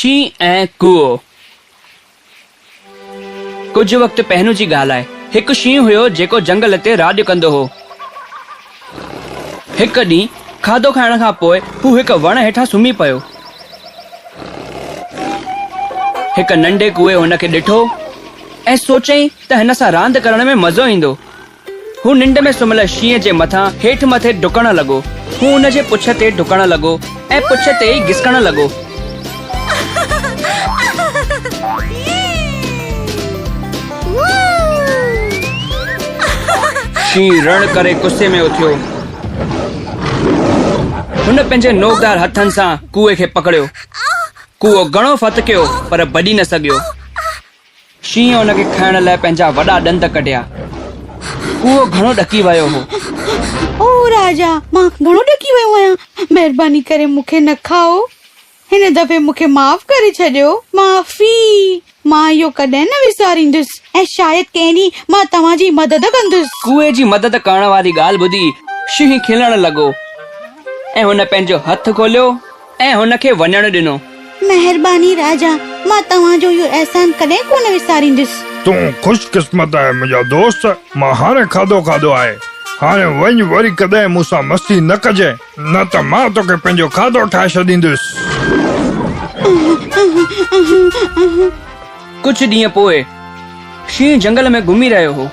शींहुं ऐं कूओ। कुछ वक्त पहिरियों जी ॻाल्हि आहे। हिकु शींहुं हुयो जेको जंगल ते राॼ कंदो हो। हिकु ॾींहुं खाधो खाइण खां पोइ हू हिकु वण हेठां सुम्ही पियो। हिकु नंढे कूए हुन खे ॾिठो ऐं सोचई त हिन सां रांदि करण में मज़ो ईंदो। हू निंड में सुम्हियल शींहं जे मथां हेठि मथे डुकण लॻो। हू हुन जे पुछ ते डुकण लॻो ऐं पुछ ते ई घिसकण लॻो। शींहुं रण करे गुस्से में उथियो। हुन पंहिंजे नोकदार हथनि सां कूए खे पकड़ियो। कूओ घणो फतकियो पर भॼी न सघियो। शींहुं हुन खे खाइण लाइ पंहिंजा वॾा ॾंद कढिया। कूओ घणो ॾकी वियो हो। ओ राजा, मां घणो ॾकी वियो आहियां। महिरबानी करे मूंखे न खाओ। हिन दफ़े मूंखे माफ़ करे छॾियो। माफ़ी। मां इहो कॾहिं न विसारींदुसि ऐं शायदि कंहिं ॾींहुं मां तव्हांजी मदद कंदुसि। कूए जी मदद करण वारी ॻाल्हि ॿुधी शींहुं खिलण लॻो ऐं हुन पंहिंजो हथ खोलियो ऐं हुन खे वञण ॾिनो। महिरबानी राजा, मां तव्हांजो इहो अहसान कॾहिं कोन विसारींदुसि। तूं ख़ुशकिस्मत आहे मुंहिंजो दोस्त। मां हाणे खाधो खाधो आहे। हाणे वञ, वरी कॾहिं मूंसां मस्ती न कजे, न त मां तोखे पंहिंजो खाधो ठाहे छॾींदुसि। कुछ ॾींहं पोइ शींहुं जंगल में घुमी रहियो हो।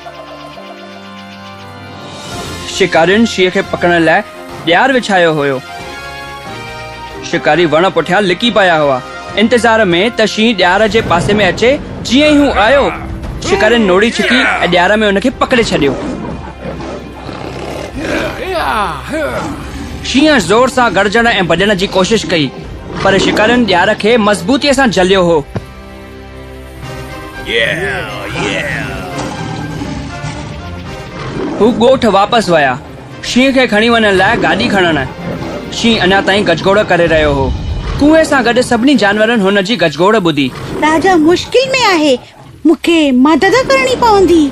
शिकारियुनि शींहं खे पकड़ण लाइ ॾियार विछायो हुयो। शिकारी वण पुठियां लिकी पिया हुआ इंतज़ार में त शींहुं ॾियार जे पासे में अचे। जीअं ई हू आयो, शिकारियुनि नोड़ी छिकी ऐं ॾियार में हुन खे पकड़े छॾियो। शींहुं ज़ोर सां गरजण ऐं भॼण जी कोशिश कई, पर शिकारियुनि ॾियार खे मज़बूतीअ सां झलियो हो। हू ॻोठ वापसि विया, शींहं खे खणी वञण लाइ गाॾी खणण। शींहुं अञा ताईं गजगोड़ करे रहियो हो। कुएं सां गॾु सभिनी जानवरनि हुन जी गजगोड़ ॿुधी। राजा मुश्किल में आहे, मूंखे मदद करणी पवंदी।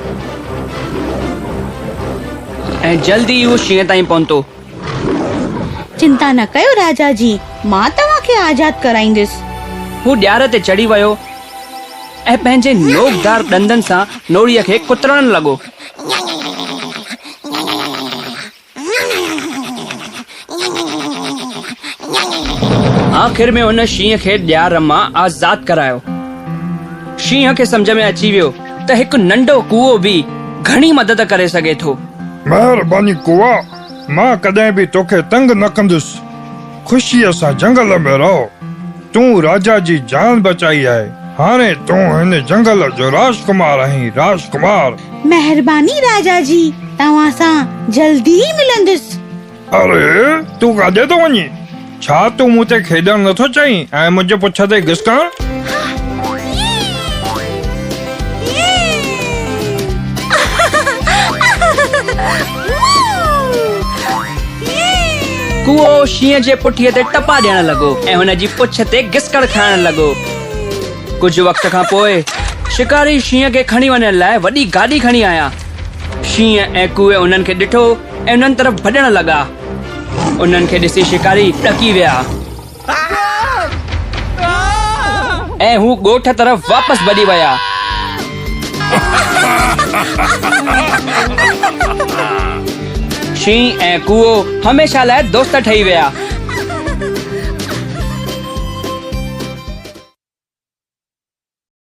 ऐं जल्दी हू शींहं ताईं पहुतो। चिंता न कयो राजा जी, मां तव्हांखे आज़ाद कराईंदुसि। हू ॾियार ते चढ़ी वियो ऐं पंहिंजे नोकदार ॾंदनि सां नोड़ीअ खे कुतरण लॻो। आख़िर में हुन शींहं खे ॾियार मां आज़ाद करायो। शींहं खे सम्झ में अची वियो त हिकु नंढो कूओ बि घणी मदद करे सघे थो। महिरबानी कुआ, मां कॾहिं बि तोखे तंग न कंदुसि। ख़ुशीअ सां जंगल में रहो। तूं राजा जी जान बचाई आहे। हाणे तूं हिन जंगल जो राजकुमार आहीं। राजकुमार। महिरबानी राजा जी, तव्हां सां जल्दी ई मिलंदुसि। अरे, तूं काॾे थो वञी? छा तूं मूं ते खेॾण नथो चईं ऐं मुंहिंजे पुछ ते घिसकण? कूओ शींहं जे पुठीअ ते टपा ॾियण लॻो ऐं हुन जी पुछ ते घिसकण खाइण लॻो। कुछ वक्त खां पोइ शिकारी शींहं खे खणी वञण लाइ वॾी गाॾी खणी आया। शींहं ऐं कूए उन्हनि खे ॾिठो ऐं उन्हनि तरफ़ भॼण लॻा। उन्हनि खे ॾिसी शिकारी ॾकी विया ऐं हू ॻोठ तरफ़ वापसि भॼी विया। शींहुं ऐं कूओ हमेशा लाइ दोस्त ठही विया।